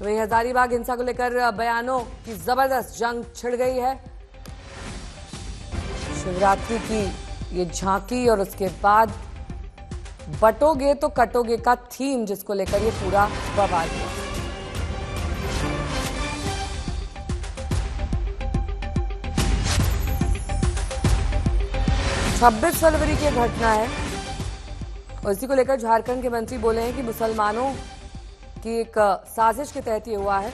वहीं हजारीबाग हिंसा को लेकर बयानों की जबरदस्त जंग छिड़ गई है। शिवरात्रि की ये झांकी और उसके बाद बटोगे तो कटोगे का थीम जिसको लेकर ये पूरा बवाल है। छब्बीस फरवरी की घटना है और इसी को लेकर झारखंड के मंत्री बोले हैं कि मुसलमानों की एक साजिश के तहत ये हुआ है।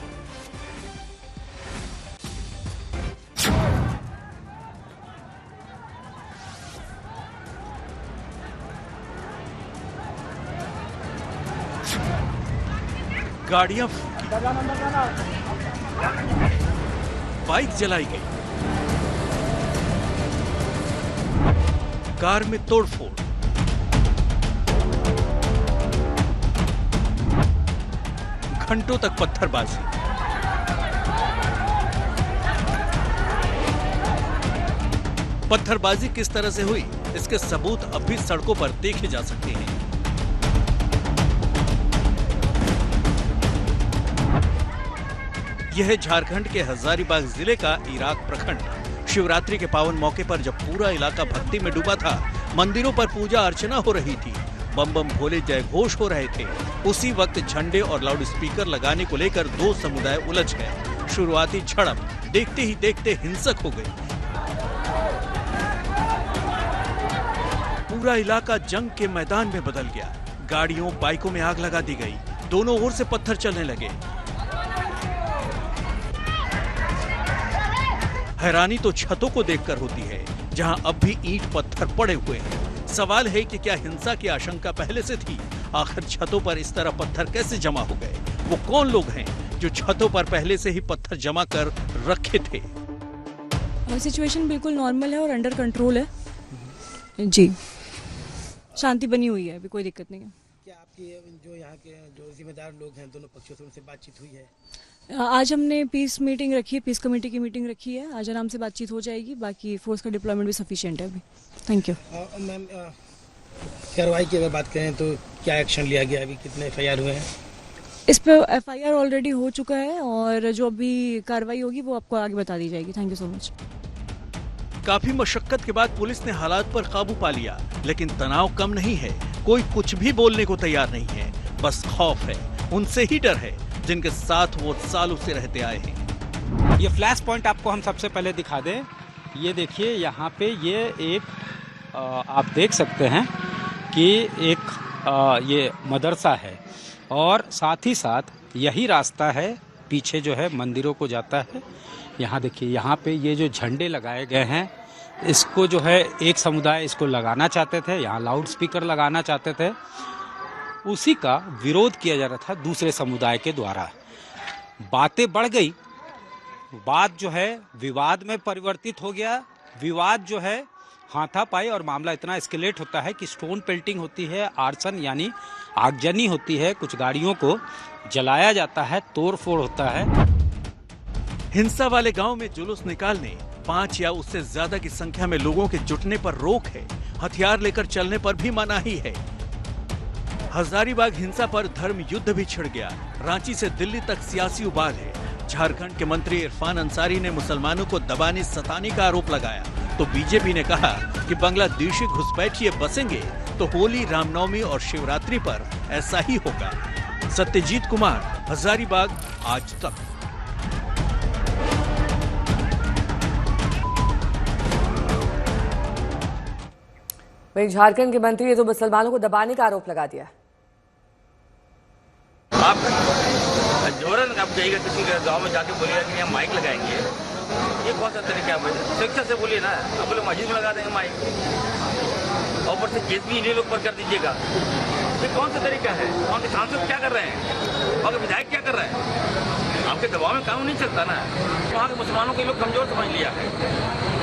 गाड़ियां फूंकी, बाइक जलाई गई, कार में तोड़फोड़, घंटों तक पत्थरबाजी। पत्थरबाजी किस तरह से हुई, इसके सबूत अब भी सड़कों पर देखे जा सकते हैं। यह झारखंड के हजारीबाग जिले का इराक प्रखंड। शिवरात्रि के पावन मौके पर जब पूरा इलाका भक्ति में डूबा था, मंदिरों पर पूजा अर्चना हो रही थी, बम बम भोले जय घोष हो रहे थे, उसी वक्त झंडे और लाउड स्पीकर लगाने को लेकर दो समुदाय उलझ गए। शुरुआती झड़प देखते ही देखते हिंसक हो गई। पूरा इलाका जंग के मैदान में बदल गया। गाड़ियों बाइकों में आग लगा दी गई, दोनों ओर से पत्थर चलने लगे। हैरानी तो छतों को देखकर होती है, जहां अब भी ईंट पत्थर पड़े हुए हैं। सवाल है कि क्या हिंसा की आशंका पहले से थी? आखिर छतों पर इस तरह पत्थर कैसे जमा हो गए? वो कौन लोग हैं जो छतों पर पहले से ही पत्थर जमा कर रखे थे? सिचुएशन बिल्कुल नॉर्मल है और अंडर कंट्रोल है जी। शांति बनी हुई है, अभी कोई दिक्कत नहीं है। क्या आपकी जो यहाँ के जो जिम्मेदार लोग हैं दोनों पक्षों से, उनसे बातचीत हुई है? आज हमने पीस मीटिंग रखी है, पीस कमेटी की मीटिंग रखी है। आज आराम से बातचीत हो जाएगी। बाकी फोर्स का डिप्लॉयमेंट भी सफिशिएंट है अभी। Thank you. मैम, कार्रवाई की अगर बात करें तो क्या एक्शन लिया गया? अभी कितने FIR हुए हैं? इस पे FIR ऑलरेडी हो चुका है और जो अभी कार्रवाई होगी वो आपको आगे बता दी जाएगी। Thank you so much. काफी मशक्कत के बाद पुलिस ने हालात पर काबू पा लिया, लेकिन तनाव कम नहीं है। कोई कुछ भी बोलने को तैयार नहीं है, बस खौफ है। उनसे ही डर है जिनके साथ वो सालों से रहते आए हैं। ये फ्लैश पॉइंट आपको हम सबसे पहले दिखा दें। ये देखिए, यहाँ पे ये एक आप देख सकते हैं कि एक ये मदरसा है और साथ ही साथ यही रास्ता है पीछे जो है मंदिरों को जाता है। यहाँ देखिए, यहाँ पे ये जो झंडे लगाए गए हैं, इसको जो है एक समुदाय इसको लगाना चाहते थे, यहाँ लाउड स्पीकर लगाना चाहते थे, उसी का विरोध किया जा रहा था दूसरे समुदाय के द्वारा। बातें बढ़ गई, बात जो है विवाद में परिवर्तित हो गया। विवाद जो है हाथापाई और मामला इतना एस्केलेट होता है कि स्टोन पेल्टिंग होती है, आर्सन यानी आगजनी होती है, कुछ गाड़ियों को जलाया जाता है, तोड़फोड़ होता है। हिंसा वाले गांव में जुलूस निकालने, 5 या उससे ज्यादा की संख्या में लोगों के जुटने पर रोक है। हथियार लेकर चलने पर भी मनाही है। हजारीबाग हिंसा पर धर्म युद्ध भी छिड़ गया। रांची से दिल्ली तक सियासी उबाल है। झारखंड के मंत्री इरफान अंसारी ने मुसलमानों को दबाने सताने का आरोप लगाया, तो बीजेपी ने कहा कि बांग्लादेशी घुसपैठिए बसेंगे तो होली, रामनवमी और शिवरात्रि पर ऐसा ही होगा। सत्यजीत कुमार, हजारीबाग, आज तक। वहीं झारखंड के मंत्री ने तो मुसलमानों को दबाने का आरोप लगा दिया। आप जोरन आप जाइएगा किसी के गांव में जाके बोलिएगा कि यहाँ माइक लगाएंगे, ये कौन सा तरीका है? शिक्षा से बोलिए ना, आप बोले मस्जिद में लगा देंगे माइक, और ऊपर से केस भी इन्हीं लोग पर कर दीजिएगा। ये कौन सा तरीका है? वहाँ के सांसद क्या कर रहे हैं? वहाँ के विधायक क्या कर रहे हैं? आपके दबाव में कानून नहीं चलता ना। वहाँ के मुसलमानों को लोग कमजोर समझ लिया है।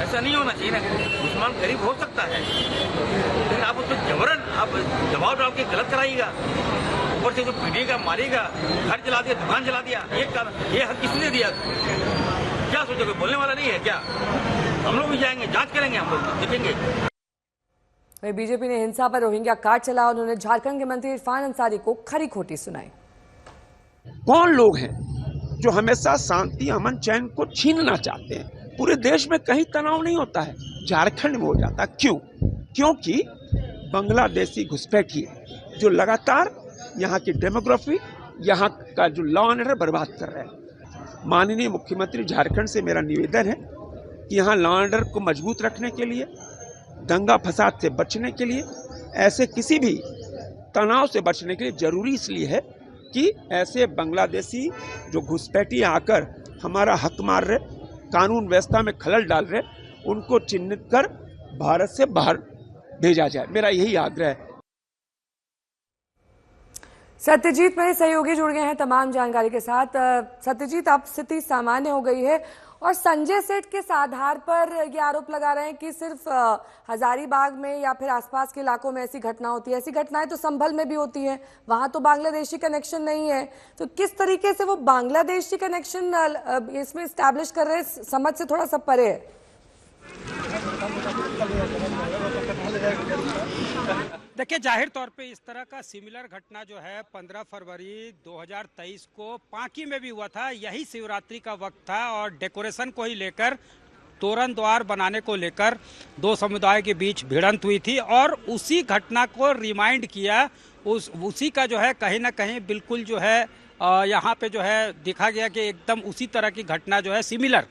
ऐसा नहीं होना चाहिए ना। मुसलमान गरीब हो सकता है, लेकिन आप उसको जबरन आप दबाव डाल के गलत कराइएगा। ऊपर से जो पीटिएगा, मारिएगा, घर जला दिया, दुकान जला दिया, ये हक किसने दिया? क्या सोचो, कोई बोलने वाला नहीं है क्या? हम लोग भी जाएंगे, जांच करेंगे, हम लोग देखेंगे। वहीं बीजेपी ने हिंसा पर रोहिंग्या कार्ड चला। उन्होंने झारखंड के मंत्री इरफान अंसारी को खरी खोटी सुनाई। कौन लोग हैं जो हमेशा शांति अमन चैन को छीनना चाहते हैं। पूरे देश में कहीं तनाव नहीं होता है, झारखंड में हो जाता। क्यों? क्योंकि बांग्लादेशी घुसपैठी जो लगातार यहाँ की डेमोग्राफी, यहाँ का जो लॉ एंड ऑर्डर बर्बाद कर रहे हैं। माननीय मुख्यमंत्री झारखंड से मेरा निवेदन है कि यहाँ लॉ एंड ऑर्डर को मजबूत रखने के लिए, दंगा फसाद से बचने के लिए, ऐसे किसी भी तनाव से बचने के लिए जरूरी इसलिए है कि ऐसे बांग्लादेशी जो घुसपैठी आकर हमारा हक मार रहे, कानून व्यवस्था में खलल डाल रहे, उनको चिन्हित कर भारत से बाहर भेजा जाए। मेरा यही आग्रह है। सत्यजीत मेरे सहयोगी जुड़ गए हैं तमाम जानकारी के साथ। सत्यजीत, अब स्थिति सामान्य हो गई है और संजय सेठ किस आधार पर ये आरोप लगा रहे हैं कि सिर्फ हजारीबाग में या फिर आसपास के इलाकों में ऐसी घटना होती है? ऐसी घटनाएं तो संभल में भी होती हैं, वहां तो बांग्लादेशी कनेक्शन नहीं है, तो किस तरीके से वो बांग्लादेशी कनेक्शन इसमें स्टैब्लिश कर रहे हैं, समझ से थोड़ा सा परे है। देखिए, जाहिर तौर पे इस तरह का सिमिलर घटना जो है 15 फरवरी 2023 को पांकी में भी हुआ था। यही शिवरात्रि का वक्त था और डेकोरेशन को ही लेकर, तोरण द्वार बनाने को लेकर दो समुदाय के बीच भिड़ंत हुई थी और उसी घटना को रिमाइंड किया। उसी का जो है कहीं ना कहीं बिल्कुल जो है यहाँ पे जो है दिखा गया कि एकदम उसी तरह की घटना जो है सिमिलर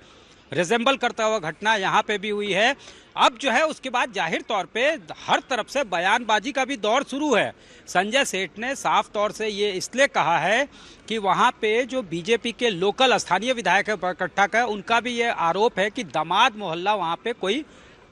रिजेंबल करता हुआ घटना यहाँ पे भी हुई है। अब जो है उसके बाद जाहिर तौर पे हर तरफ से बयानबाजी का भी दौर शुरू है। संजय सेठ ने साफ तौर से ये इसलिए कहा है कि वहाँ पे जो बीजेपी के लोकल स्थानीय विधायक है बरकट्टा का, उनका भी ये आरोप है कि दामाद मोहल्ला वहाँ पे कोई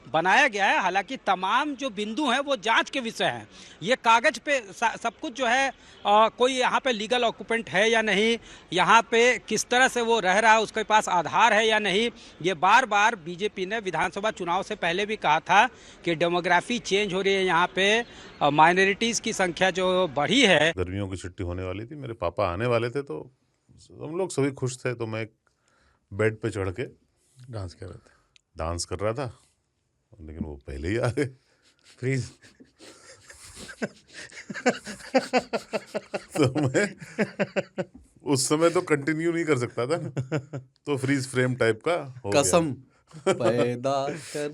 बनाया गया है। हालांकि तमाम जो बिंदु हैं वो जांच के विषय हैं। ये कागज पे सब कुछ जो है कोई यहाँ पे लीगल ऑक्यूपेंट है या नहीं, यहाँ पे किस तरह से वो रह रहा है, उसके पास आधार है या नहीं, ये बार बार बीजेपी ने विधानसभा चुनाव से पहले भी कहा था कि डेमोग्राफी चेंज हो रही है, यहाँ पे माइनॉरिटीज़ की संख्या जो बढ़ी है। गर्मियों की छुट्टी होने वाली थी, मेरे पापा आने वाले थे, तो हम लोग सभी खुश थे। तो मैं बेड पे चढ़ के डांस कर रहा था, लेकिन वो पहले ही आ गए। फ्रीज तो मैं उस समय तो कंटिन्यू नहीं कर सकता था ना, तो फ्रीज फ्रेम टाइप का हो कसम गया। पैदा कर